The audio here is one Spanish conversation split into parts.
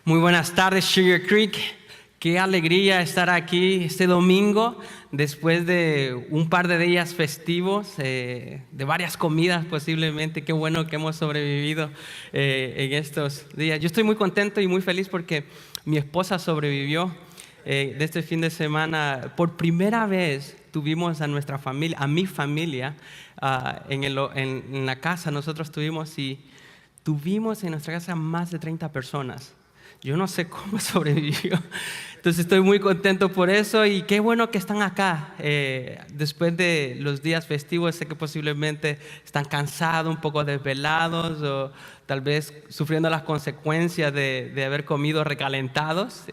Muy buenas tardes, Sugar Creek. Qué alegría estar aquí este domingo, después de un par de días festivos, de varias comidas posiblemente. Qué bueno que hemos sobrevivido en estos días. Yo estoy muy contento y muy feliz porque mi esposa sobrevivió. De este fin de semana, por primera vez tuvimos a nuestra familia, a mi familia, en la casa. Nosotros tuvimos en nuestra casa más de 30 personas. Yo no sé cómo sobrevivió. Entonces estoy muy contento por eso y qué bueno que están acá. Después de los días festivos, sé que posiblemente están cansados, un poco desvelados o tal vez sufriendo las consecuencias de haber comido recalentados.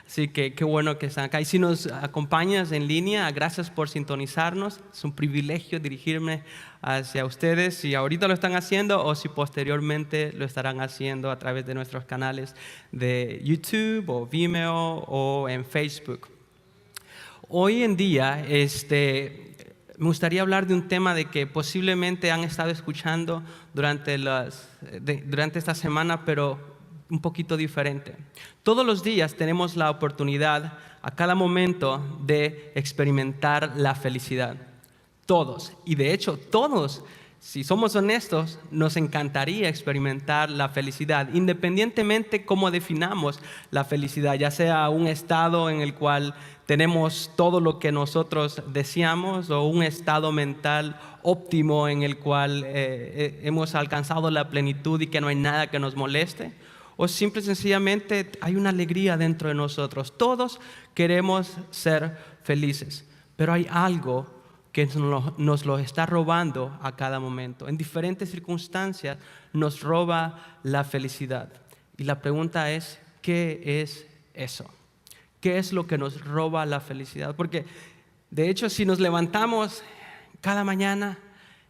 Así que qué bueno que están acá. Y si nos acompañas en línea, gracias por sintonizarnos. Es un privilegio dirigirme hacia ustedes, si ahorita lo están haciendo o si posteriormente lo estarán haciendo a través de nuestros canales de YouTube o Vimeo o en Facebook. Hoy en día me gustaría hablar de un tema de que posiblemente han estado escuchando durante esta semana, pero un poquito diferente. Todos los días tenemos la oportunidad a cada momento de experimentar la felicidad. Todos, y de hecho todos, si somos honestos, nos encantaría experimentar la felicidad, independientemente cómo definamos la felicidad, ya sea un estado en el cual tenemos todo lo que nosotros deseamos o un estado mental óptimo en el cual hemos alcanzado la plenitud y que no hay nada que nos moleste, o simple y sencillamente hay una alegría dentro de nosotros. Todos queremos ser felices, pero hay algo que nos lo está robando a cada momento. En diferentes circunstancias nos roba la felicidad. Y la pregunta es, ¿qué es eso? ¿Qué es lo que nos roba la felicidad? Porque, de hecho, si nos levantamos cada mañana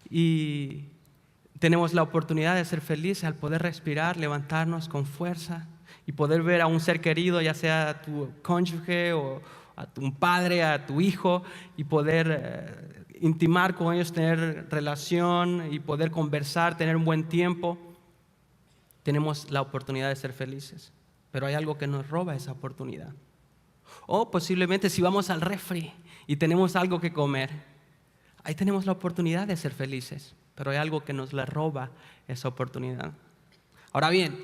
y tenemos la oportunidad de ser felices al poder respirar, levantarnos con fuerza y poder ver a un ser querido, ya sea tu cónyuge o a un padre, a tu hijo, y poder intimar con ellos, tener relación y poder conversar, tener un buen tiempo, tenemos la oportunidad de ser felices. Pero hay algo que nos roba esa oportunidad. O posiblemente si vamos al refri y tenemos algo que comer, ahí tenemos la oportunidad de ser felices, pero hay algo que nos la roba esa oportunidad. Ahora bien,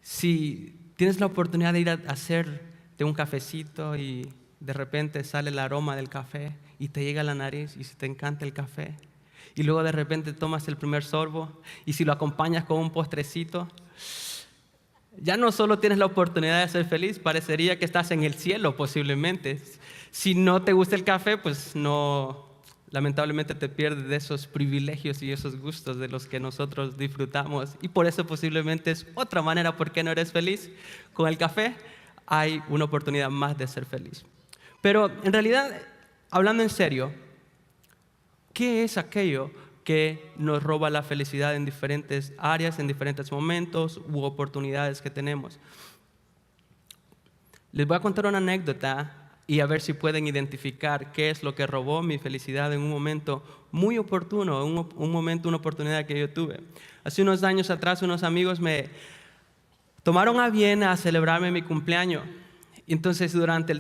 si tienes la oportunidad de ir a hacerte un cafecito y de repente sale el aroma del café y te llega a la nariz y si te encanta el café y luego de repente tomas el primer sorbo y si lo acompañas con un postrecito, ya no solo tienes la oportunidad de ser feliz, parecería que estás en el cielo posiblemente. Si no te gusta el café, pues no, lamentablemente te pierdes de esos privilegios y esos gustos de los que nosotros disfrutamos, y por eso posiblemente es otra manera por qué no eres feliz. Con el café hay una oportunidad más de ser feliz. Pero en realidad, hablando en serio, ¿qué es aquello que nos roba la felicidad en diferentes áreas, en diferentes momentos u oportunidades que tenemos? Les voy a contar una anécdota y a ver si pueden identificar qué es lo que robó mi felicidad en un momento muy oportuno, una oportunidad que yo tuve. Hace unos años atrás, unos amigos me tomaron a bien a celebrarme mi cumpleaños. Entonces, durante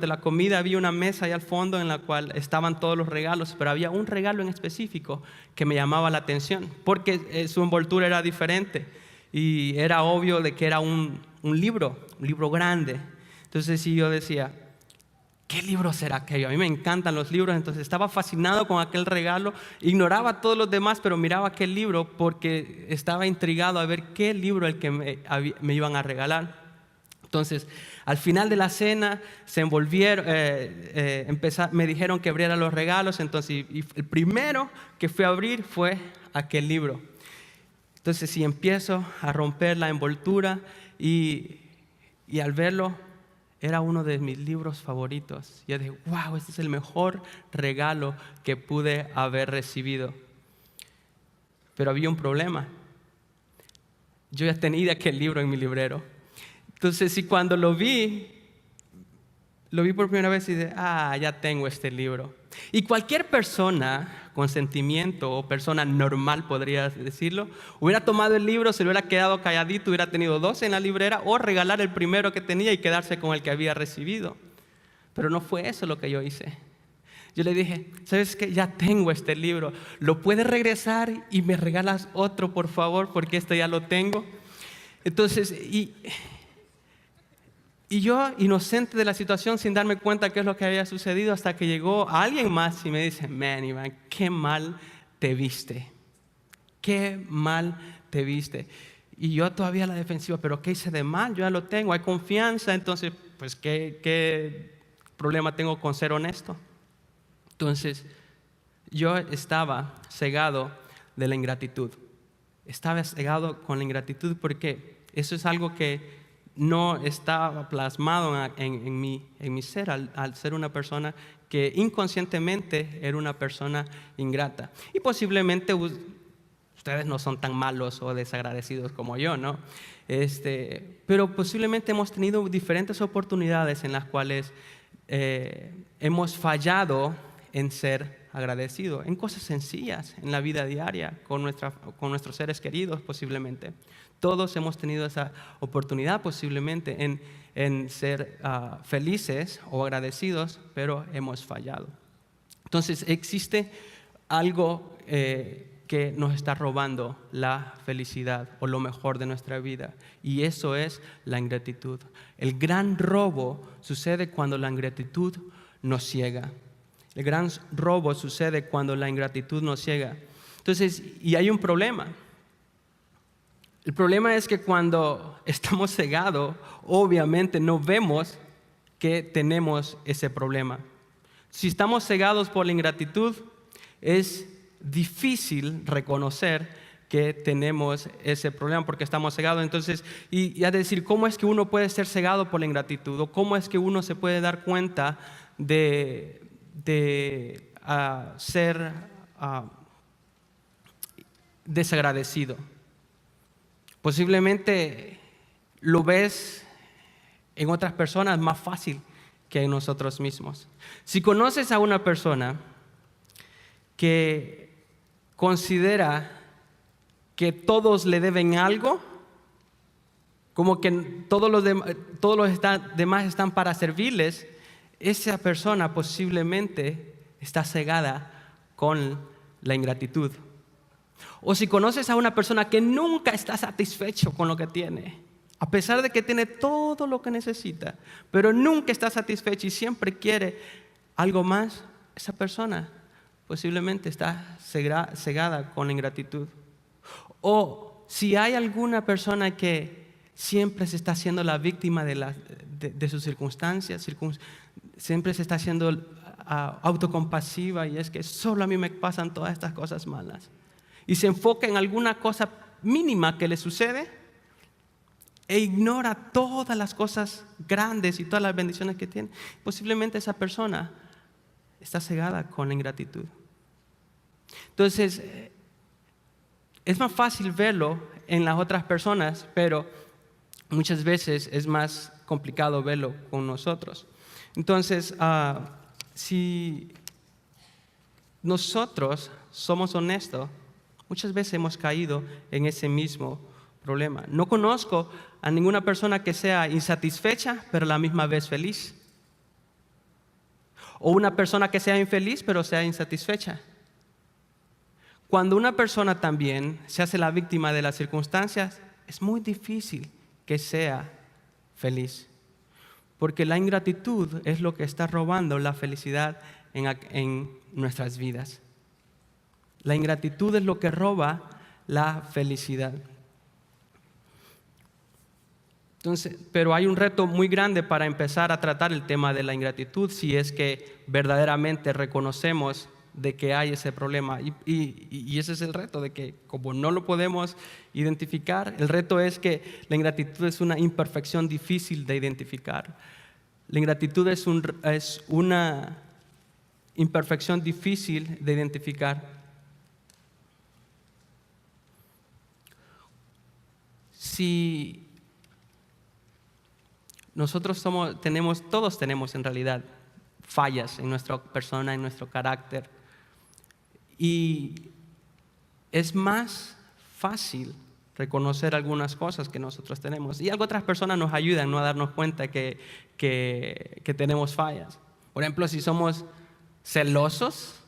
la comida, había una mesa ahí al fondo en la cual estaban todos los regalos, pero había un regalo en específico que me llamaba la atención, porque su envoltura era diferente y era obvio de que era un libro grande. Entonces, sí, yo decía, ¿qué libro será aquello? A mí me encantan los libros, entonces estaba fascinado con aquel regalo, ignoraba a todos los demás, pero miraba aquel libro porque estaba intrigado a ver qué libro el que me iban a regalar. Entonces, al final de la cena, se envolvieron, me dijeron que abriera los regalos, entonces y el primero que fui a abrir fue aquel libro. Entonces, sí, empiezo a romper la envoltura y al verlo, era uno de mis libros favoritos. Yo dije, wow, este es el mejor regalo que pude haber recibido. Pero había un problema. Yo ya tenía aquel libro en mi librero. Entonces, cuando lo vi, lo vi por primera vez y dije, ya tengo este libro. Y cualquier persona con sentimiento o persona normal, podría decirlo, hubiera tomado el libro, se lo hubiera quedado calladito, hubiera tenido 12 en la librera o regalar el primero que tenía y quedarse con el que había recibido. Pero no fue eso lo que yo hice. Yo le dije, ¿sabes qué? Ya tengo este libro. ¿Lo puedes regresar y me regalas otro, por favor? Porque este ya lo tengo. Entonces, y yo, inocente de la situación, sin darme cuenta qué es lo que había sucedido, hasta que llegó alguien más y me dice, man, Iván, qué mal te viste. Qué mal te viste. Y yo todavía a la defensiva, ¿pero qué hice de mal? Yo ya lo tengo, hay confianza, entonces, pues, ¿qué problema tengo con ser honesto? Entonces, yo estaba cegado de la ingratitud. Estaba cegado con la ingratitud porque eso es algo que no estaba plasmado en mi ser al ser una persona que inconscientemente era una persona ingrata. Y posiblemente ustedes no son tan malos o desagradecidos como yo, ¿no? Pero posiblemente hemos tenido diferentes oportunidades en las cuales hemos fallado en ser agradecidos, en cosas sencillas, en la vida diaria, con nuestros seres queridos posiblemente. Todos hemos tenido esa oportunidad posiblemente en ser felices o agradecidos, pero hemos fallado. Entonces existe algo que nos está robando la felicidad o lo mejor de nuestra vida, y eso es la ingratitud. El gran robo sucede cuando la ingratitud nos ciega. El gran robo sucede cuando la ingratitud nos ciega. Entonces, y hay un problema. El problema es que cuando estamos cegados, obviamente no vemos que tenemos ese problema. Si estamos cegados por la ingratitud, es difícil reconocer que tenemos ese problema porque estamos cegados. Entonces, y a decir, ¿cómo es que uno puede ser cegado por la ingratitud? ¿O cómo es que uno se puede dar cuenta de ser desagradecido? Posiblemente lo ves en otras personas más fácil que en nosotros mismos. Si conoces a una persona que considera que todos le deben algo, como que todos los demás están para servirles, esa persona posiblemente está cegada con la ingratitud. O si conoces a una persona que nunca está satisfecho con lo que tiene, a pesar de que tiene todo lo que necesita, pero nunca está satisfecho y siempre quiere algo más, esa persona posiblemente está cegada con la ingratitud. O si hay alguna persona que siempre se está haciendo la víctima de sus circunstancias, siempre se está haciendo autocompasiva, y es que solo a mí me pasan todas estas cosas malas, y se enfoca en alguna cosa mínima que le sucede e ignora todas las cosas grandes y todas las bendiciones que tiene, posiblemente esa persona está cegada con la ingratitud. Entonces, es más fácil verlo en las otras personas, pero muchas veces es más complicado verlo con nosotros. Entonces, si nosotros somos honestos, muchas veces hemos caído en ese mismo problema. No conozco a ninguna persona que sea insatisfecha, pero a la misma vez feliz. O una persona que sea infeliz, pero sea insatisfecha. Cuando una persona también se hace la víctima de las circunstancias, es muy difícil que sea feliz. Porque la ingratitud es lo que está robando la felicidad en nuestras vidas. La ingratitud es lo que roba la felicidad. Entonces, pero hay un reto muy grande para empezar a tratar el tema de la ingratitud, si es que verdaderamente reconocemos de que hay ese problema. Y ese es el reto, de que como no lo podemos identificar, el reto es que la ingratitud es una imperfección difícil de identificar. La ingratitud es una imperfección difícil de identificar. Si todos tenemos en realidad fallas en nuestra persona, en nuestro carácter. Y es más fácil reconocer algunas cosas que nosotros tenemos. Y otras personas nos ayudan, ¿no?, a darnos cuenta que tenemos fallas. Por ejemplo, si somos celosos,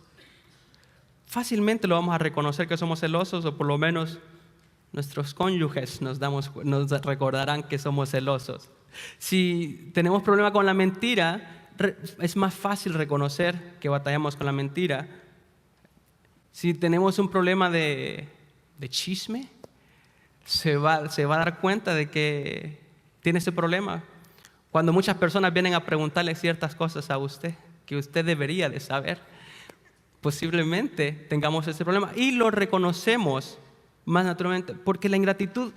fácilmente lo vamos a reconocer que somos celosos, o por lo menos nuestros cónyuges nos recordarán que somos celosos. Si tenemos problema con la mentira, es más fácil reconocer que batallamos con la mentira. Si tenemos un problema de chisme, se va a dar cuenta de que tiene ese problema. Cuando muchas personas vienen a preguntarle ciertas cosas a usted, que usted debería de saber, posiblemente tengamos ese problema. Y lo reconocemos más naturalmente, porque la ingratitud,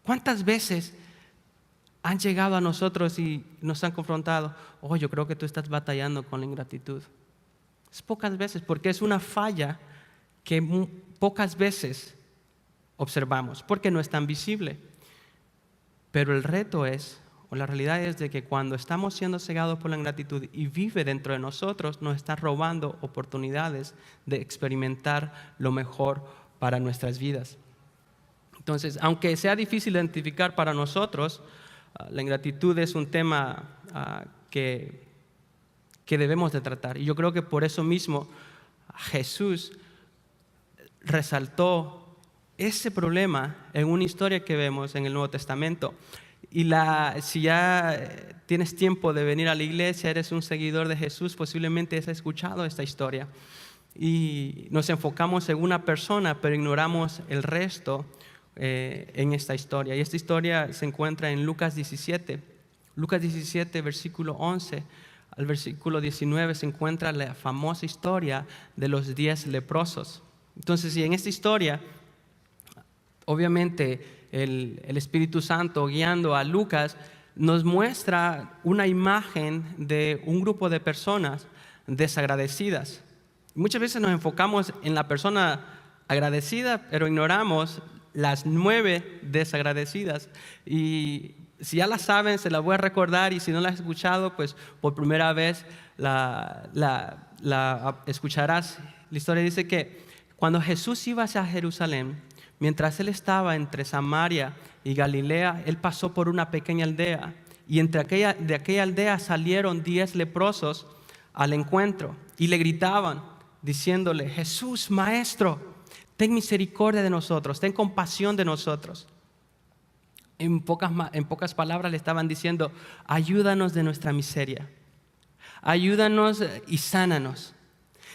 ¿cuántas veces han llegado a nosotros y nos han confrontado? Oh, yo creo que tú estás batallando con la ingratitud. Es pocas veces, porque es una falla que pocas veces observamos, porque no es tan visible. Pero el reto es, o la realidad es de que cuando estamos siendo cegados por la ingratitud y vive dentro de nosotros, nos está robando oportunidades de experimentar lo mejor para nuestras vidas. Entonces, aunque sea difícil identificar para nosotros, la ingratitud es un tema que debemos de tratar. Y yo creo que por eso mismo Jesús resaltó ese problema en una historia que vemos en el Nuevo Testamento. Y si ya tienes tiempo de venir a la iglesia, eres un seguidor de Jesús, posiblemente has escuchado esta historia. Y nos enfocamos en una persona, pero ignoramos el resto en esta historia. Y esta historia se encuentra en Lucas 17. Lucas 17, versículo 11 al versículo 19 se encuentra la famosa historia de los 10 leprosos. Entonces, y en esta historia, obviamente el Espíritu Santo guiando a Lucas nos muestra una imagen de un grupo de personas desagradecidas. Muchas veces nos enfocamos en la persona agradecida, pero ignoramos las 9 desagradecidas. Y si ya las saben, se las voy a recordar, y si no las has escuchado, pues por primera vez la escucharás. La historia dice que cuando Jesús iba hacia Jerusalén, mientras él estaba entre Samaria y Galilea, él pasó por una pequeña aldea, y de aquella aldea salieron 10 leprosos al encuentro y le gritaban diciéndole: Jesús, Maestro, ten misericordia de nosotros, ten compasión de nosotros. En pocas palabras le estaban diciendo: ayúdanos de nuestra miseria, ayúdanos y sánanos.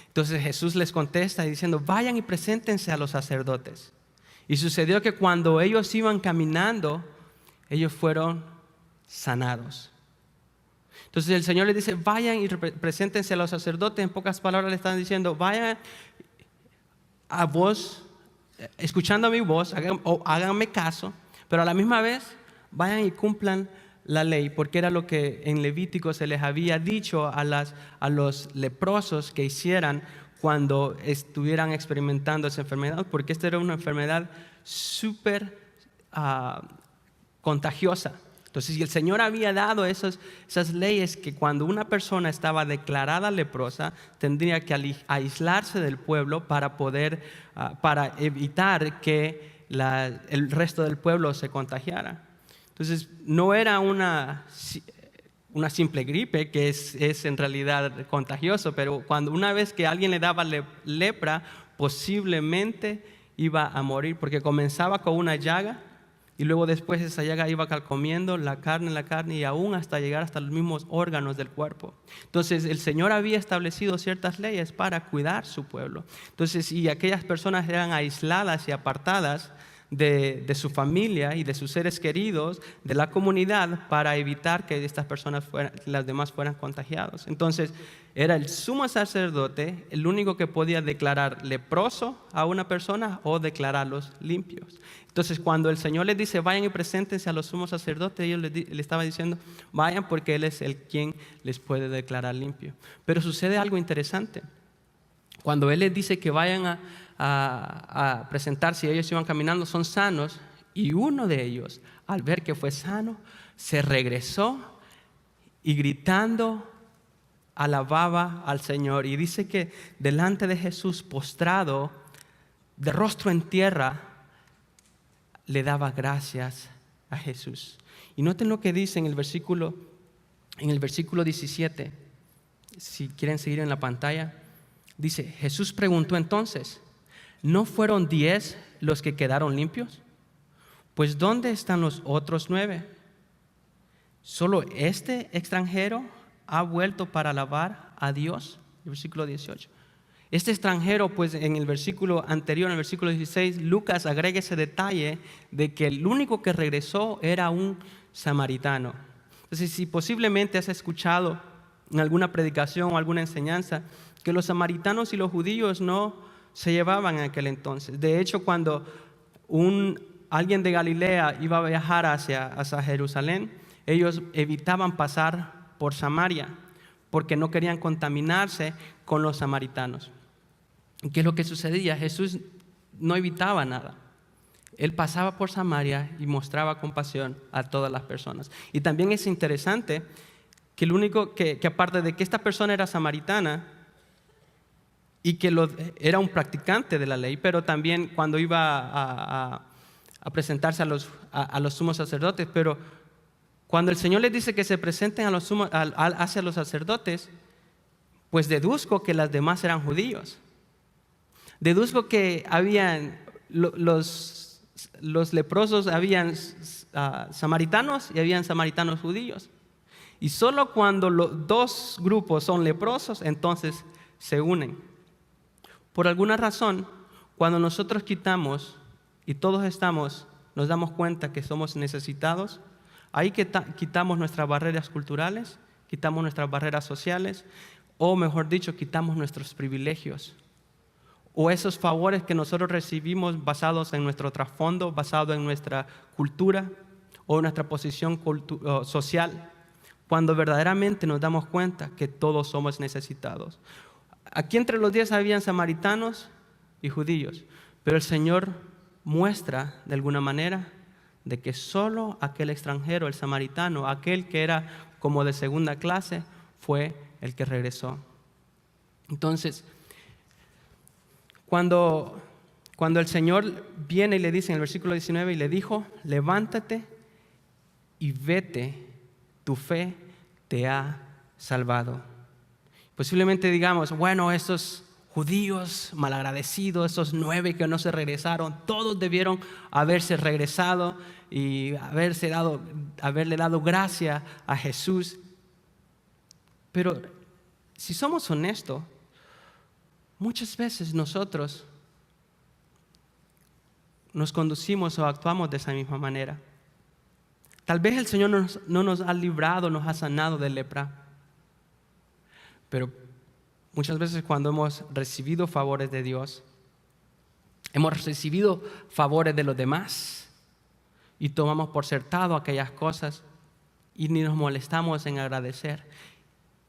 Entonces Jesús les contesta diciendo: vayan y preséntense a los sacerdotes. Y sucedió que cuando ellos iban caminando, ellos fueron sanados. Entonces el Señor les dice: vayan y preséntense a los sacerdotes. En pocas palabras le están diciendo: vayan a vos, escuchando mi voz, háganme caso, pero a la misma vez vayan y cumplan la ley, porque era lo que en Levítico se les había dicho a los leprosos que hicieran cuando estuvieran experimentando esa enfermedad, porque esta era una enfermedad súper contagiosa. Entonces, si el Señor había dado esas leyes, que cuando una persona estaba declarada leprosa, tendría que aislarse del pueblo para evitar que el resto del pueblo se contagiara. Entonces, no era una simple gripe, que es en realidad contagioso, pero una vez que alguien le daba lepra, posiblemente iba a morir, porque comenzaba con una llaga y luego después esa llaga iba calcomiendo la carne y aún hasta llegar hasta los mismos órganos del cuerpo. Entonces el Señor había establecido ciertas leyes para cuidar su pueblo. Entonces, y aquellas personas eran aisladas y apartadas de su familia y de sus seres queridos, de la comunidad, para evitar que estas personas las demás fueran contagiados. Entonces era el sumo sacerdote el único que podía declarar leproso a una persona o declararlos limpios. Entonces, cuando el Señor les dice: vayan y preséntense a los sumos sacerdotes, ellos le estaban diciendo: vayan, porque Él es el quien les puede declarar limpio. Pero sucede algo interesante. Cuando Él les dice que vayan a presentarse, y ellos iban caminando, son sanos, y uno de ellos, al ver que fue sano, se regresó y gritando alababa al Señor. Y dice que delante de Jesús, postrado, de rostro en tierra, le daba gracias a Jesús. Y noten lo que dice en el versículo 17. Si quieren seguir en la pantalla, dice: Jesús preguntó entonces: ¿no fueron 10 los que quedaron limpios? Pues ¿dónde están los otros 9? ¿Solo este extranjero ha vuelto para alabar a Dios? El versículo 18. Este extranjero, pues en el versículo anterior, en el versículo 16, Lucas agrega ese detalle de que el único que regresó era un samaritano. Entonces, si posiblemente has escuchado en alguna predicación o alguna enseñanza que los samaritanos y los judíos no se llevaban en aquel entonces. De hecho, cuando alguien de Galilea iba a viajar hacia Jerusalén, ellos evitaban pasar por Samaria porque no querían contaminarse con los samaritanos. ¿Qué es lo que sucedía? Jesús no evitaba nada. Él pasaba por Samaria y mostraba compasión a todas las personas. Y también es interesante que que aparte de que esta persona era samaritana y que era un practicante de la ley, pero también cuando iba a presentarse a los sumos sacerdotes, pero cuando el Señor les dice que se presenten hacia los sacerdotes, pues deduzco que las demás eran judíos. Deduzco que habían los leprosos, habían samaritanos y habían samaritanos judíos. Y solo cuando los dos grupos son leprosos, entonces se unen. Por alguna razón, cuando nosotros quitamos y todos nos damos cuenta que somos necesitados, ahí quitamos nuestras barreras culturales, quitamos nuestras barreras sociales, o mejor dicho, quitamos nuestros privilegios, o esos favores que nosotros recibimos basados en nuestro trasfondo, basado en nuestra cultura o nuestra posición social, cuando verdaderamente nos damos cuenta que todos somos necesitados. Aquí entre los 10 habían samaritanos y judíos, pero el Señor muestra de alguna manera de que solo aquel extranjero, el samaritano, aquel que era como de segunda clase, fue el que regresó. Entonces, cuando el Señor viene y le dice en el versículo 19, y le dijo: levántate y vete, tu fe te ha salvado. Posiblemente digamos: bueno, estos judíos malagradecidos, esos 9 que no se regresaron, todos debieron haberse regresado y haberle dado gracia a Jesús. Pero si somos honestos, muchas veces nosotros nos conducimos o actuamos de esa misma manera. Tal vez el Señor no nos ha librado, nos ha sanado de lepra, pero muchas veces cuando hemos recibido favores de Dios, hemos recibido favores de los demás y tomamos por sentado aquellas cosas y ni nos molestamos en agradecer.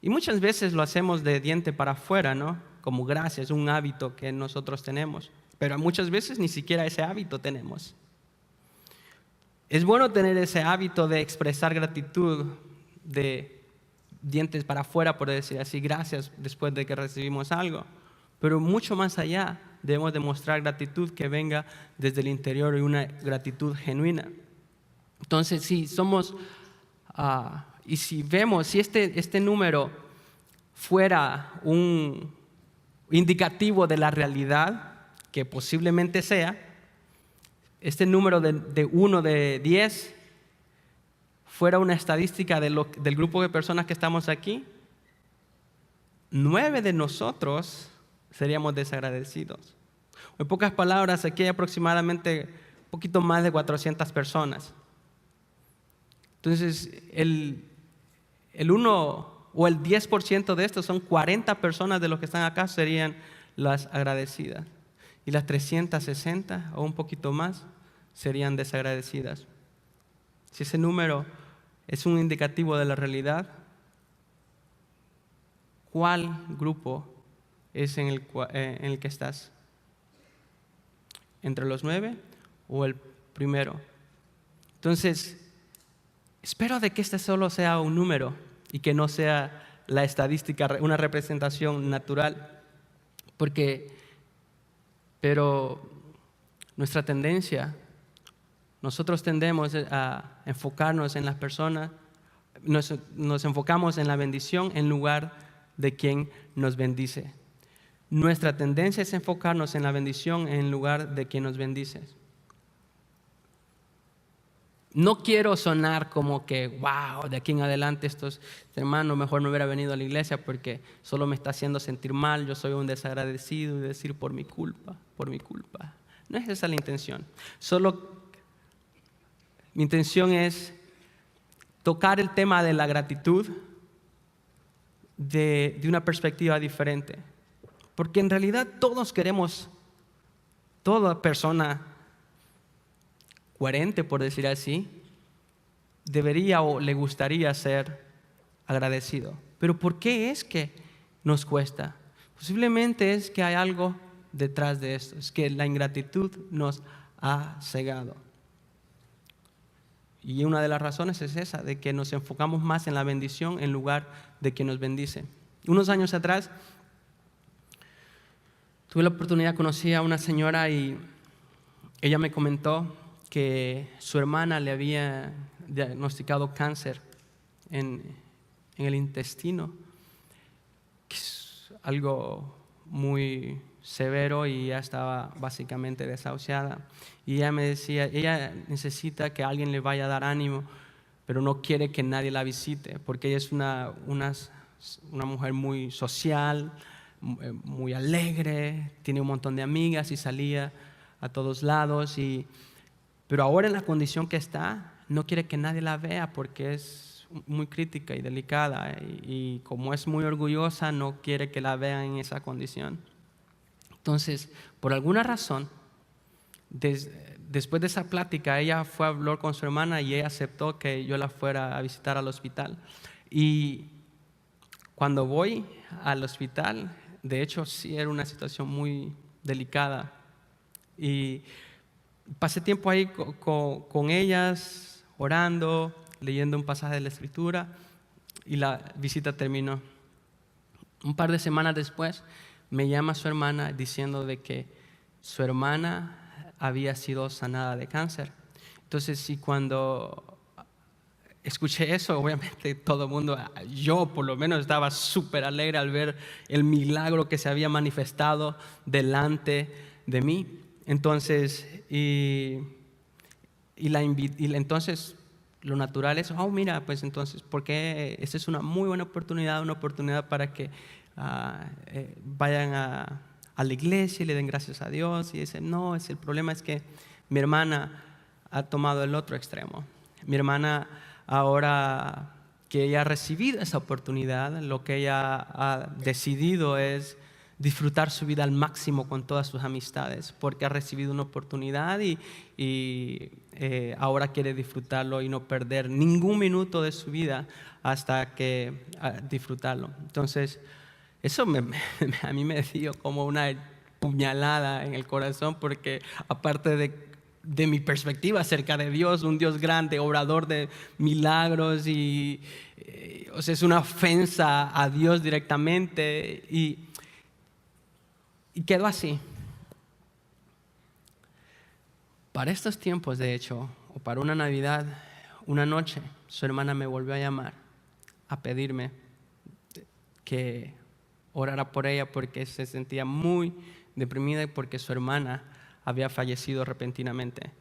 Y muchas veces lo hacemos de diente para afuera, ¿no? Como gracias, un hábito que nosotros tenemos. Pero muchas veces ni siquiera ese hábito tenemos. Es bueno tener ese hábito de expresar gratitud de dientes para afuera, por decir así, gracias después de que recibimos algo. Pero mucho más allá, debemos demostrar gratitud que venga desde el interior y una gratitud genuina. Entonces, si somos, y si vemos, si este número fuera un indicativo de la realidad, que posiblemente sea, este número de 1 de 10 fuera una estadística del grupo de personas que estamos aquí, 9 de nosotros seríamos desagradecidos. En pocas palabras, aquí hay aproximadamente un poquito más de 400 personas. Entonces, el 1 o el 10% de estos son 40 personas de los que están acá serían las agradecidas. Y las 360 o un poquito más serían desagradecidas. Si ese número es un indicativo de la realidad, ¿cuál grupo es en el que estás? ¿Entre los 9 o el primero? Entonces, espero de que este solo sea un número y que no sea la estadística una representación natural, pero nuestra tendencia, nosotros tendemos a enfocarnos en las personas, nos enfocamos en la bendición en lugar de quien nos bendice. Nuestra tendencia es enfocarnos en la bendición en lugar de quien nos bendice. No quiero sonar como que, wow, de aquí en adelante este hermano mejor no hubiera venido a la iglesia porque solo me está haciendo sentir mal, yo soy un desagradecido y decir por mi culpa. No es esa la intención. Solo mi intención es tocar el tema de la gratitud de una perspectiva diferente. Porque en realidad todos queremos, toda persona coherente, por decir así, debería o le gustaría ser agradecido. Pero ¿por qué es que nos cuesta? Posiblemente es que hay algo detrás de esto, es que la ingratitud nos ha cegado. Y una de las razones es esa, de que nos enfocamos más en la bendición en lugar de que nos bendice. Unos años atrás tuve la oportunidad, conocí a una señora y ella me comentó que su hermana le había diagnosticado cáncer en el intestino, que es algo muy severo y ya estaba básicamente desahuciada. Y ella me decía, ella necesita que alguien le vaya a dar ánimo, pero no quiere que nadie la visite, porque ella es una mujer muy social, muy alegre, tiene un montón de amigas y salía a todos lados, pero ahora en la condición que está, no quiere que nadie la vea porque es muy crítica y delicada, y como es muy orgullosa, no quiere que la vean en esa condición. Entonces, por alguna razón, después de esa plática, ella fue a hablar con su hermana y ella aceptó que yo la fuera a visitar al hospital. Y cuando voy al hospital, de hecho sí era una situación muy delicada, y pasé tiempo ahí con ellas, orando, leyendo un pasaje de la Escritura, y la visita terminó. Un par de semanas después me llama su hermana diciendo de que su hermana había sido sanada de cáncer. Entonces, y cuando escuché eso, obviamente todo el mundo, yo por lo menos estaba súper alegre al ver el milagro que se había manifestado delante de mí. Entonces, entonces lo natural es, oh mira, pues entonces, porque esta es una muy buena oportunidad, una oportunidad para que vayan a la iglesia y le den gracias a Dios. Y dicen, no, el problema es que mi hermana ha tomado el otro extremo. Mi hermana, ahora que ella ha recibido esa oportunidad, lo que ella ha decidido es disfrutar su vida al máximo con todas sus amistades, porque ha recibido una oportunidad y ahora quiere disfrutarlo y no perder ningún minuto de su vida hasta que disfrutarlo. Entonces, eso a mí me dio como una puñalada en el corazón, porque aparte de mi perspectiva acerca de Dios, un Dios grande, obrador de milagros, o sea, es una ofensa a Dios directamente, y quedó así. Para estos tiempos, de hecho, o para una Navidad, una noche, su hermana me volvió a llamar a pedirme que orara por ella porque se sentía muy deprimida y porque su hermana había fallecido repentinamente.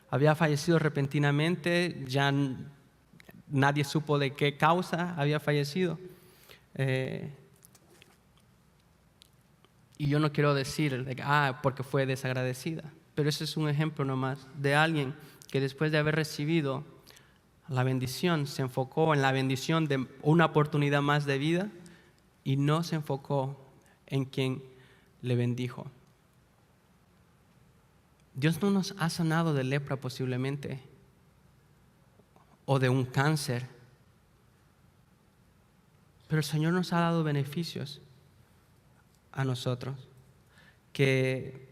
Había fallecido repentinamente, ya nadie supo de qué causa había fallecido. Y yo no quiero decir porque fue desagradecida, pero ese es un ejemplo nomás de alguien que después de haber recibido la bendición se enfocó en la bendición de una oportunidad más de vida y no se enfocó en quien le bendijo. Dios no nos ha sanado de lepra posiblemente, o de un cáncer, pero el Señor nos ha dado beneficios a nosotros que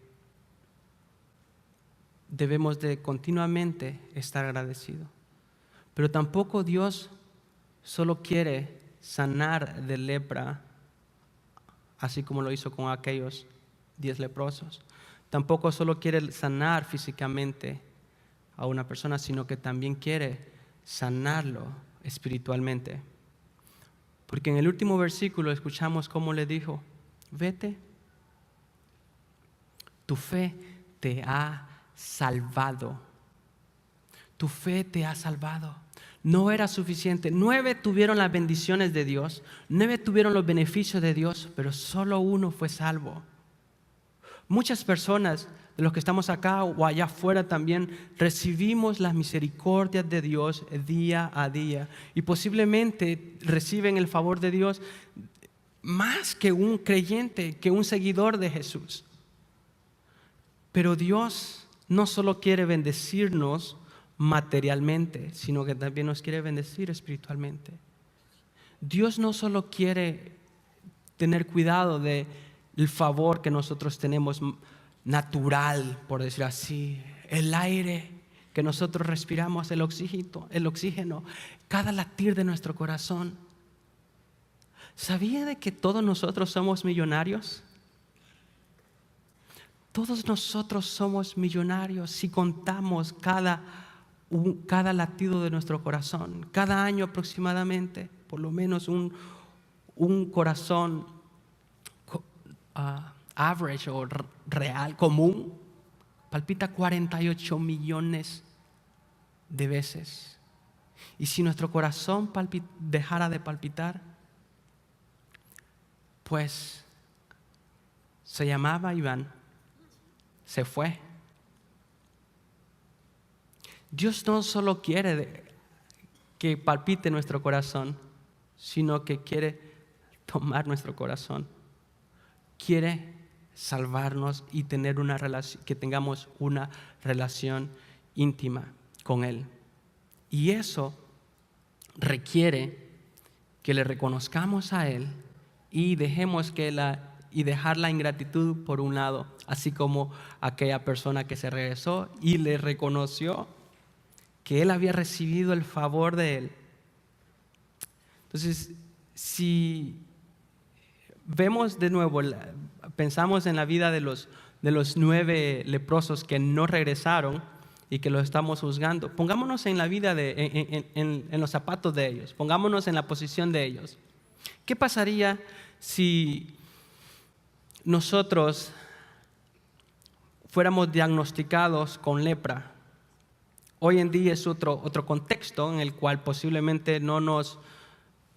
debemos de continuamente estar agradecidos. Pero tampoco Dios solo quiere sanar de lepra, así como lo hizo con aquellos 10 leprosos. Tampoco solo quiere sanar físicamente a una persona, sino que también quiere sanarlo espiritualmente. Porque en el último versículo escuchamos cómo le dijo: vete, tu fe te ha salvado. Tu fe te ha salvado. No era suficiente. 9 tuvieron las bendiciones de Dios, 9 tuvieron los beneficios de Dios, pero solo uno fue salvo. Muchas personas de los que estamos acá o allá afuera también recibimos las misericordias de Dios día a día y posiblemente reciben el favor de Dios más que un creyente, que un seguidor de Jesús. Pero Dios no solo quiere bendecirnos materialmente, sino que también nos quiere bendecir espiritualmente. Dios no solo quiere tener cuidado del favor que nosotros tenemos natural, por decir así, el aire que nosotros respiramos, el oxígeno, cada latir de nuestro corazón. ¿Sabía de que todos nosotros somos millonarios? Todos nosotros somos millonarios si contamos cada latido de nuestro corazón. Cada año aproximadamente, por lo menos un corazón average o real, común, palpita 48 millones de veces. Y si nuestro corazón dejara de palpitar, pues se llamaba Iván, se fue. Dios no solo quiere que palpite nuestro corazón, sino que quiere tomar nuestro corazón. Quiere salvarnos y tener que tengamos una relación íntima con Él. Y eso requiere que le reconozcamos a Él y dejemos dejar la ingratitud por un lado, así como aquella persona que se regresó y le reconoció que él había recibido el favor de Él. Entonces, si vemos de nuevo, pensamos en la vida de los 9 leprosos que no regresaron y que los estamos juzgando, pongámonos en la vida en los zapatos de ellos, pongámonos en la posición de ellos. ¿Qué pasaría si nosotros fuéramos diagnosticados con lepra? Hoy en día es otro contexto en el cual posiblemente no nos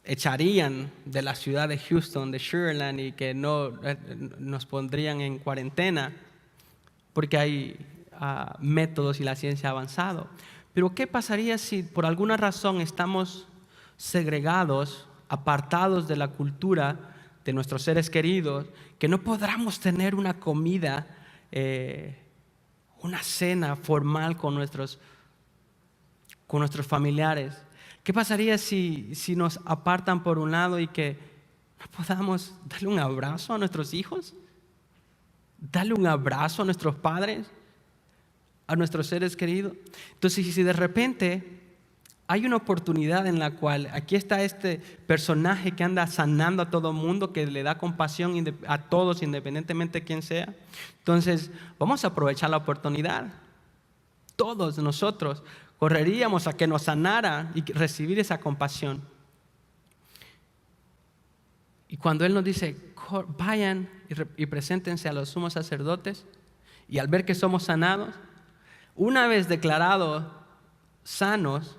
echarían de la ciudad de Houston, de Sugarland, y que no nos pondrían en cuarentena porque hay métodos y la ciencia ha avanzado. Pero ¿qué pasaría si por alguna razón estamos segregados, apartados de la cultura de nuestros seres queridos, que no podamos tener una comida, una cena formal con nuestros familiares? ¿Qué pasaría si nos apartan por un lado y que no podamos darle un abrazo a nuestros hijos? ¿Darle un abrazo a nuestros padres? ¿A nuestros seres queridos? Entonces, si de repente hay una oportunidad en la cual aquí está este personaje que anda sanando a todo mundo, que le da compasión a todos independientemente de quién sea, entonces vamos a aprovechar la oportunidad. Todos nosotros correríamos a que nos sanara y recibir esa compasión. Y cuando Él nos dice, vayan y preséntense a los sumos sacerdotes, y al ver que somos sanados, una vez declarados sanos,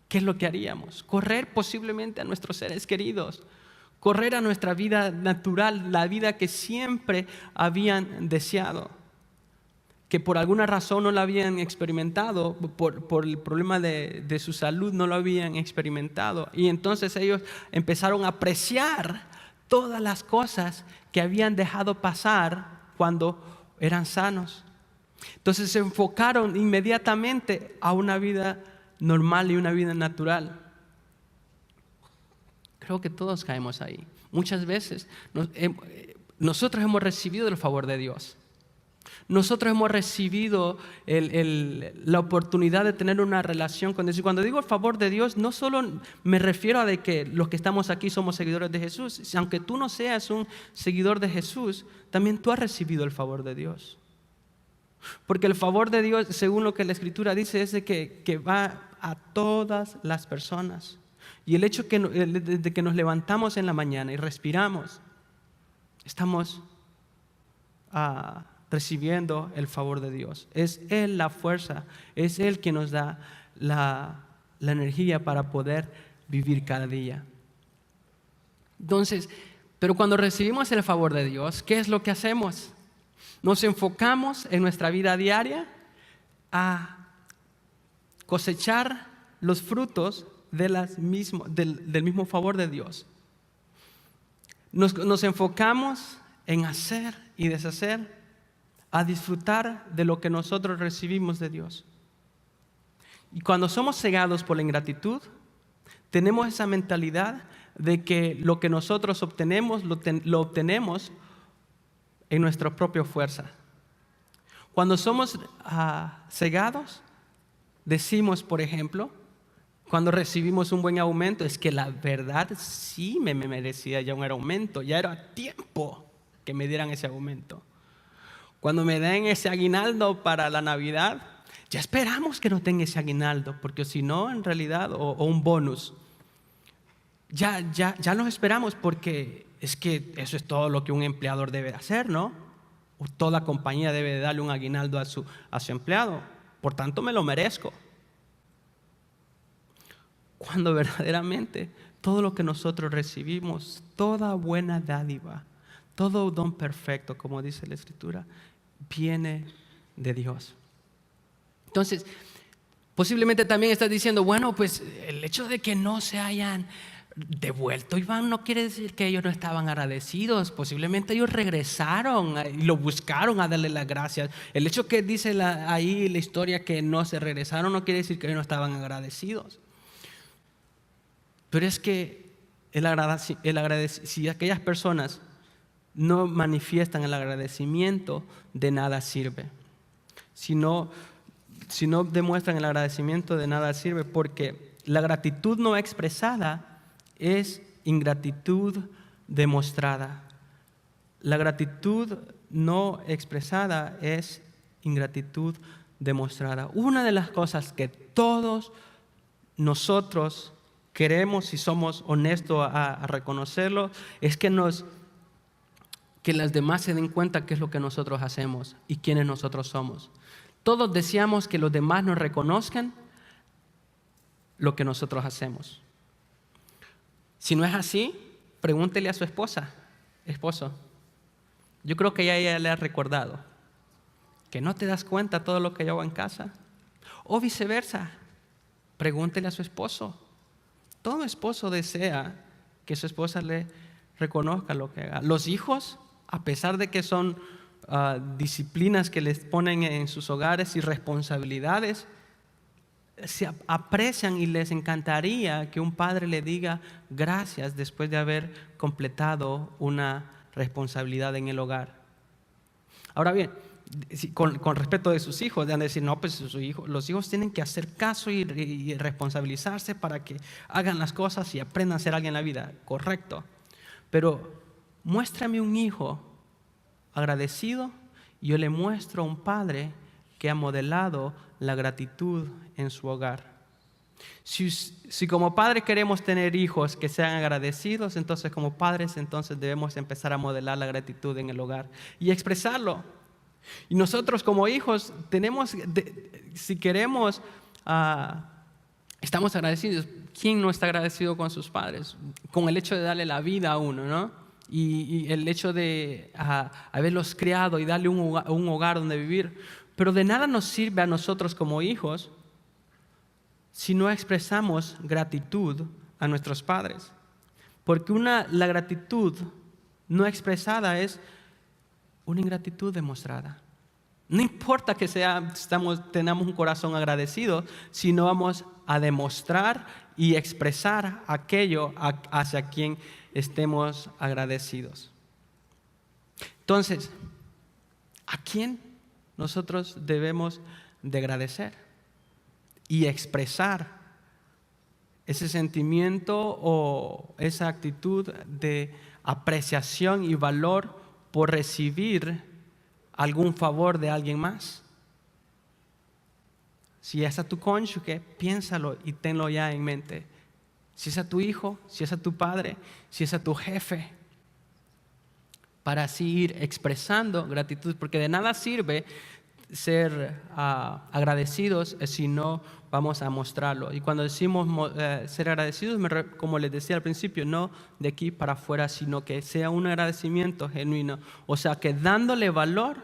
¿qué es lo que haríamos? Correr posiblemente a nuestros seres queridos, correr a nuestra vida natural, la vida que siempre habían deseado, que por alguna razón no la habían experimentado, por el problema de su salud no lo habían experimentado. Y entonces ellos empezaron a apreciar todas las cosas que habían dejado pasar cuando eran sanos. Entonces se enfocaron inmediatamente a una vida normal y una vida natural. Creo que todos caemos ahí. Muchas veces nosotros hemos recibido el favor de Dios. Nosotros hemos recibido la oportunidad de tener una relación con Dios. Y cuando digo el favor de Dios, no solo me refiero a de que los que estamos aquí somos seguidores de Jesús. Aunque tú no seas un seguidor de Jesús, también tú has recibido el favor de Dios. Porque el favor de Dios, según lo que la Escritura dice, es de que va a todas las personas. Y el hecho de que nos levantamos en la mañana y respiramos, estamos recibiendo el favor de Dios. Es Él la fuerza, es Él quien nos da la energía para poder vivir cada día. Entonces, pero cuando recibimos el favor de Dios, ¿qué es lo que hacemos? Nos enfocamos en nuestra vida diaria a cosechar los frutos del mismo favor de Dios. Nos enfocamos en hacer y deshacer, a disfrutar de lo que nosotros recibimos de Dios. Y cuando somos cegados por la ingratitud, tenemos esa mentalidad de que lo que nosotros obtenemos, lo obtenemos en nuestra propia fuerza. Cuando somos cegados, decimos, por ejemplo, cuando recibimos un buen aumento, es que la verdad sí me merecía ya un aumento, ya era tiempo que me dieran ese aumento. Cuando me den ese aguinaldo para la Navidad, ya esperamos que no tenga ese aguinaldo, porque si no, en realidad, o un bonus, ya nos esperamos, porque es que eso es todo lo que un empleador debe hacer, ¿no? O toda compañía debe darle un aguinaldo a su empleado, por tanto me lo merezco. Cuando verdaderamente todo lo que nosotros recibimos, toda buena dádiva, todo don perfecto, como dice la Escritura, viene de Dios. Entonces, posiblemente también estás diciendo, bueno, pues el hecho de que no se hayan devuelto, Iván, no quiere decir que ellos no estaban agradecidos. Posiblemente ellos regresaron y lo buscaron a darle las gracias. El hecho que dice ahí la historia que no se regresaron no quiere decir que ellos no estaban agradecidos. Pero es que si aquellas personas no manifiestan el agradecimiento, de nada sirve. Si no demuestran el agradecimiento, de nada sirve, porque la gratitud no expresada es ingratitud demostrada. La gratitud no expresada es ingratitud demostrada. Una de las cosas que todos nosotros queremos, si somos honestos a reconocerlo, es que las demás se den cuenta qué es lo que nosotros hacemos y quiénes nosotros somos. Todos deseamos que los demás nos reconozcan lo que nosotros hacemos. Si no es así, pregúntele a su esposo. Yo creo que ella le ha recordado que no te das cuenta todo lo que yo hago en casa. O viceversa, pregúntele a su esposo. Todo esposo desea que su esposa le reconozca lo que haga. Los hijos, a pesar de que son disciplinas que les ponen en sus hogares y responsabilidades, se aprecian y les encantaría que un padre le diga gracias después de haber completado una responsabilidad en el hogar. Ahora bien, con respecto de sus hijos, de decir, no, pues los hijos tienen que hacer caso y responsabilizarse para que hagan las cosas y aprendan a ser alguien en la vida. Correcto. Pero muéstrame un hijo agradecido y yo le muestro a un padre que ha modelado la gratitud en su hogar. Si como padres queremos tener hijos que sean agradecidos, entonces como padres debemos empezar a modelar la gratitud en el hogar y expresarlo. Y nosotros como hijos si queremos, estamos agradecidos. ¿Quién no está agradecido con sus padres? Con el hecho de darle la vida a uno, ¿no? Y el hecho de haberlos criado y darle un hogar donde vivir. Pero de nada nos sirve a nosotros como hijos si no expresamos gratitud a nuestros padres. Porque la gratitud no expresada es una ingratitud demostrada. No importa que tengamos un corazón agradecido, si no vamos a demostrar y expresar aquello hacia quien estemos agradecidos. Entonces, ¿a quién nosotros debemos de agradecer y expresar ese sentimiento o esa actitud de apreciación y valor por recibir algún favor de alguien más. Si es a tu cónyuge, piénsalo y tenlo ya en mente. Si es a tu hijo, si es a tu padre, si es a tu jefe, para así ir expresando gratitud, porque de nada sirve ser agradecidos si no vamos a mostrarlo. Y cuando decimos ser agradecidos, como les decía al principio, no de aquí para afuera, sino que sea un agradecimiento genuino. O sea, que dándole valor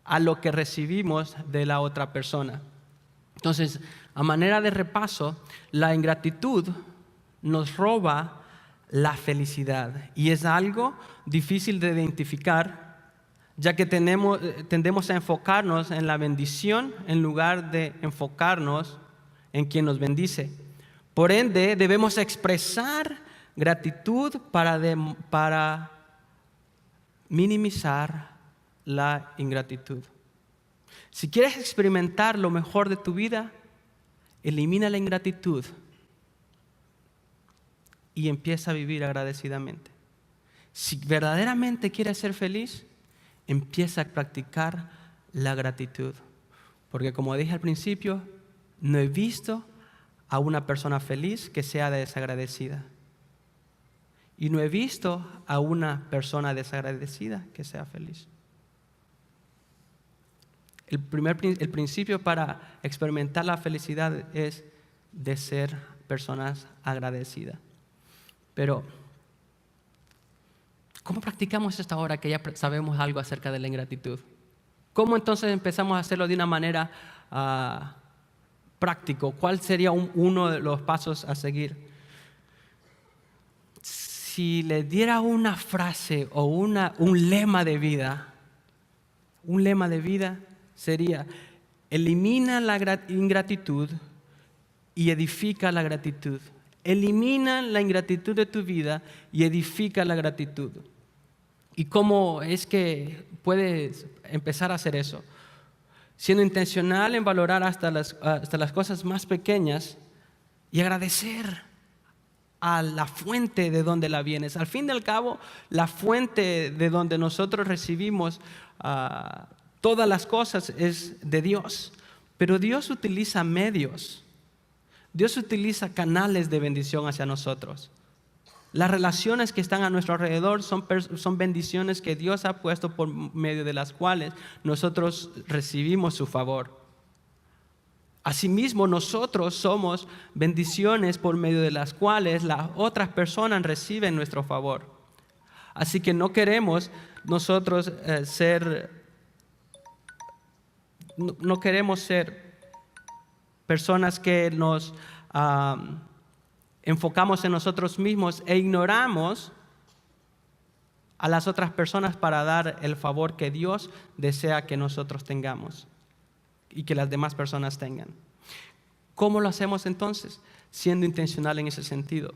a lo que recibimos de la otra persona. Entonces, a manera de repaso, la ingratitud nos roba la felicidad y es algo difícil de identificar, ya que tendemos a enfocarnos en la bendición en lugar de enfocarnos en quien nos bendice. Por ende, debemos expresar gratitud para minimizar la ingratitud. Si quieres experimentar lo mejor de tu vida, elimina la ingratitud y empieza a vivir agradecidamente. Si verdaderamente quieres ser feliz, empieza a practicar la gratitud. Porque como dije al principio, no he visto a una persona feliz que sea desagradecida. Y no he visto a una persona desagradecida que sea feliz. El principio para experimentar la felicidad es de ser personas agradecidas. Pero, ¿cómo practicamos esto ahora que ya sabemos algo acerca de la ingratitud? ¿Cómo entonces empezamos a hacerlo de una manera práctica? ¿Cuál sería uno de los pasos a seguir? Si le diera una frase o un lema de vida, sería: elimina la ingratitud y edifica la gratitud. Elimina la ingratitud de tu vida y edifica la gratitud. ¿Y cómo es que puedes empezar a hacer eso? Siendo intencional en valorar hasta las cosas más pequeñas y agradecer a la fuente de donde la vienes. Al fin y al cabo, la fuente de donde nosotros recibimos todas las cosas es de Dios. Pero Dios utiliza medios. Dios utiliza canales de bendición hacia nosotros. Las relaciones que están a nuestro alrededor son bendiciones que Dios ha puesto por medio de las cuales nosotros recibimos su favor. Asimismo, nosotros somos bendiciones por medio de las cuales las otras personas reciben nuestro favor. Así que no queremos nosotros no queremos ser personas que nos enfocamos en nosotros mismos e ignoramos a las otras personas para dar el favor que Dios desea que nosotros tengamos y que las demás personas tengan. ¿Cómo lo hacemos entonces? Siendo intencional en ese sentido.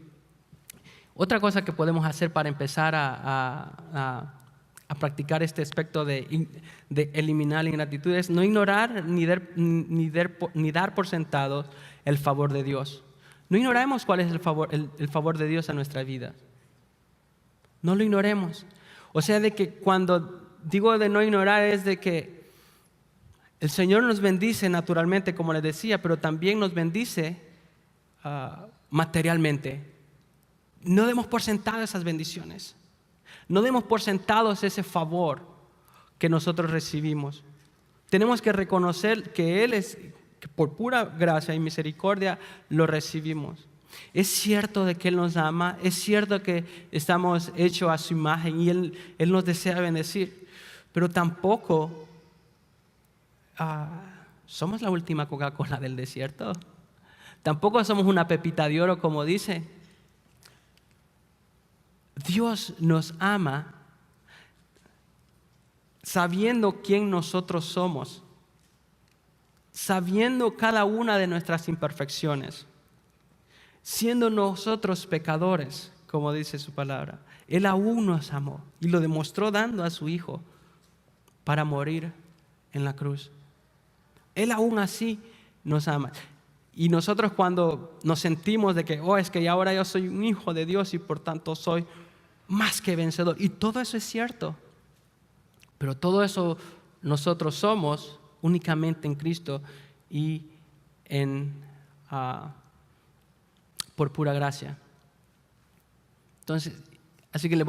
Otra cosa que podemos hacer para empezar a practicar este aspecto de eliminar la ingratitud es no ignorar ni dar por sentado el favor de Dios. No ignoremos cuál es el favor de Dios a nuestra vida. No lo ignoremos. O sea, de que cuando digo de no ignorar es de que el Señor nos bendice naturalmente, como les decía, pero también nos bendice materialmente. No demos por sentado esas bendiciones. No demos por sentados ese favor que nosotros recibimos. Tenemos que reconocer que Él es, que por pura gracia y misericordia lo recibimos. Es cierto de que Él nos ama, es cierto que estamos hechos a su imagen y Él nos desea bendecir, pero tampoco somos la última Coca-Cola del desierto. Tampoco somos una pepita de oro, como dice. Dios nos ama sabiendo quién nosotros somos, sabiendo cada una de nuestras imperfecciones, siendo nosotros pecadores, como dice su palabra. Él aún nos amó y lo demostró dando a su Hijo para morir en la cruz. Él aún así nos ama. Y nosotros cuando nos sentimos de que, es que ahora yo soy un hijo de Dios y por tanto soy más que vencedor. Y todo eso es cierto. Pero todo eso nosotros somos únicamente en Cristo y por pura gracia. Entonces, así que le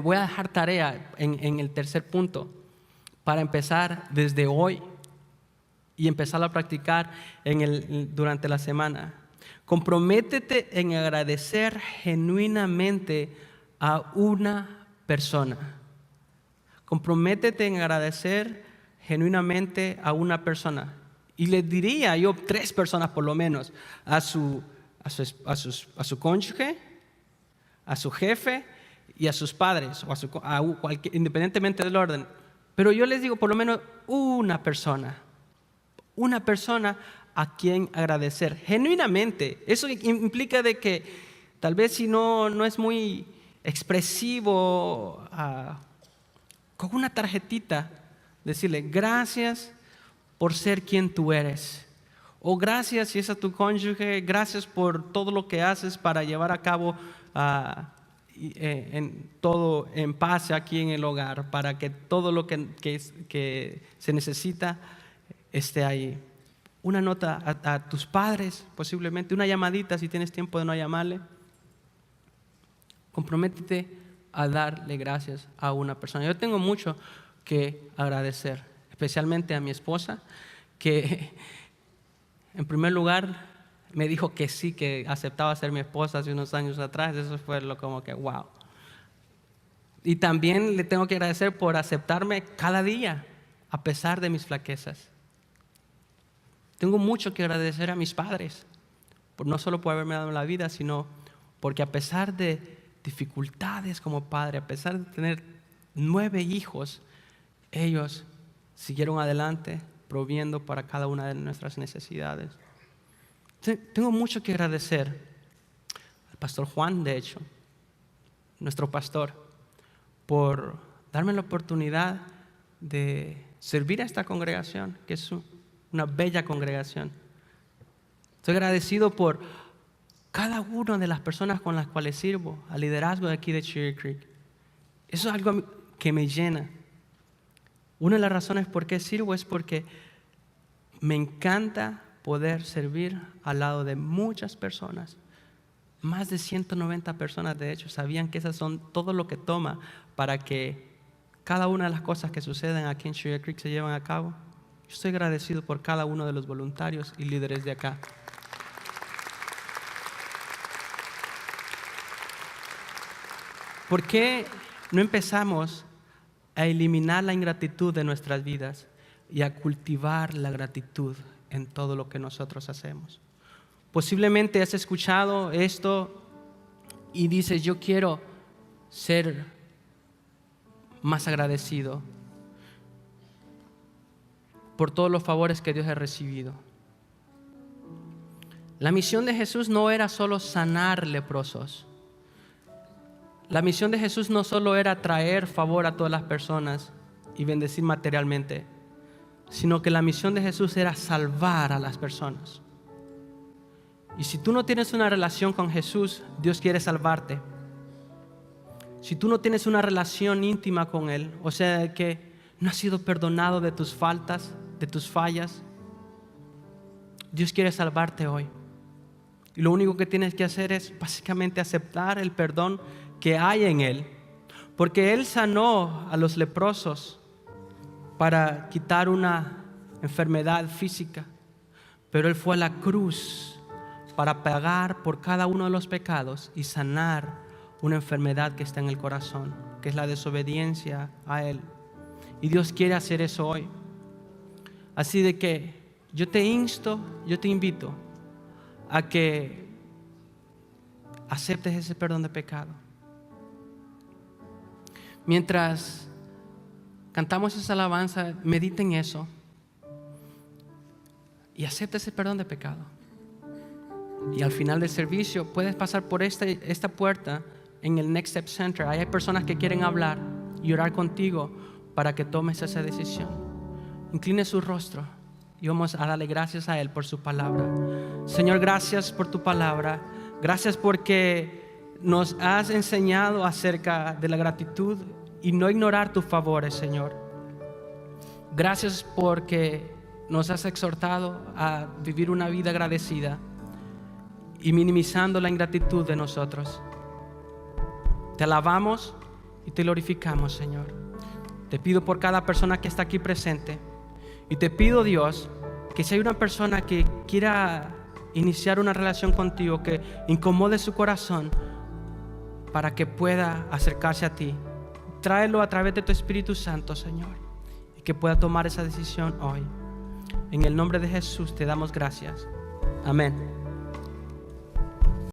voy a dejar tarea en el tercer punto para empezar desde hoy y empezar a practicar durante la semana. Comprométete en agradecer genuinamente a una persona. Comprométete en agradecer genuinamente a una persona. Y le diría yo 3 personas por lo menos: a su cónyuge, a su jefe y a sus padres, o independientemente del orden. Pero yo les digo por lo menos una persona a quien agradecer genuinamente. Eso implica de que tal vez si no es muy expresivo, con una tarjetita decirle gracias por ser quien tú eres, o gracias si es a tu cónyuge, gracias por todo lo que haces para llevar a cabo todo en paz aquí en el hogar, para que todo lo que se necesita esté ahí. Una nota a tus padres, posiblemente una llamadita si tienes tiempo de no llamarle. Comprométete a darle gracias a una persona. Yo tengo mucho que agradecer, especialmente a mi esposa, que en primer lugar me dijo que sí, que aceptaba ser mi esposa hace unos años atrás. Eso fue como que wow. Y también le tengo que agradecer por aceptarme cada día, a pesar de mis flaquezas. Tengo mucho que agradecer a mis padres, no solo por haberme dado la vida, sino porque a pesar de dificultades como padre, a pesar de tener 9 hijos, ellos siguieron adelante proviendo para cada una de nuestras necesidades. Tengo mucho que agradecer al pastor Juan, de hecho, nuestro pastor, por darme la oportunidad de servir a esta congregación, que es una bella congregación. Estoy agradecido por cada una de las personas con las cuales sirvo, al liderazgo de aquí de Cherry Creek. Eso es algo que me llena. Una de las razones por qué sirvo es porque me encanta poder servir al lado de muchas personas. Más de 190 personas, de hecho, sabían que esas son todo lo que toma para que cada una de las cosas que suceden aquí en Cherry Creek se lleven a cabo. Yo estoy agradecido por cada uno de los voluntarios y líderes de acá. ¿Por qué no empezamos a eliminar la ingratitud de nuestras vidas y a cultivar la gratitud en todo lo que nosotros hacemos? Posiblemente has escuchado esto y dices, yo quiero ser más agradecido por todos los favores que Dios ha recibido. La misión de Jesús no era solo sanar leprosos. La misión de Jesús no solo era traer favor a todas las personas y bendecir materialmente, sino que la misión de Jesús era salvar a las personas. Y si tú no tienes una relación con Jesús, Dios quiere salvarte. Si tú no tienes una relación íntima con Él, o sea que no has sido perdonado de tus faltas, de tus fallas, Dios quiere salvarte hoy. Y lo único que tienes que hacer es básicamente aceptar el perdón que hay en Él, porque Él sanó a los leprosos para quitar una enfermedad física, pero Él fue a la cruz para pagar por cada uno de los pecados y sanar una enfermedad que está en el corazón, que es la desobediencia a Él. Y Dios quiere hacer eso hoy. Así de que yo te invito a que aceptes ese perdón de pecado. Mientras cantamos esa alabanza, medita en eso y acepta ese perdón de pecado. Y al final del servicio puedes pasar por esta puerta en el Next Step Center. Ahí hay personas que quieren hablar y orar contigo para que tomes esa decisión. incline su rostro y vamos a darle gracias a Él por su palabra. Señor, gracias por tu palabra. Gracias porque nos has enseñado acerca de la gratitud y no ignorar tus favores, Señor. Gracias porque nos has exhortado a vivir una vida agradecida y minimizando la ingratitud de nosotros. Te alabamos y te glorificamos, Señor. Te pido por cada persona que está aquí presente y te pido, Dios, que si hay una persona que quiera iniciar una relación contigo, que incomode su corazón para que pueda acercarse a ti, tráelo a través de tu Espíritu Santo, Señor, y que pueda tomar esa decisión hoy. En el nombre de Jesús te damos gracias. Amén.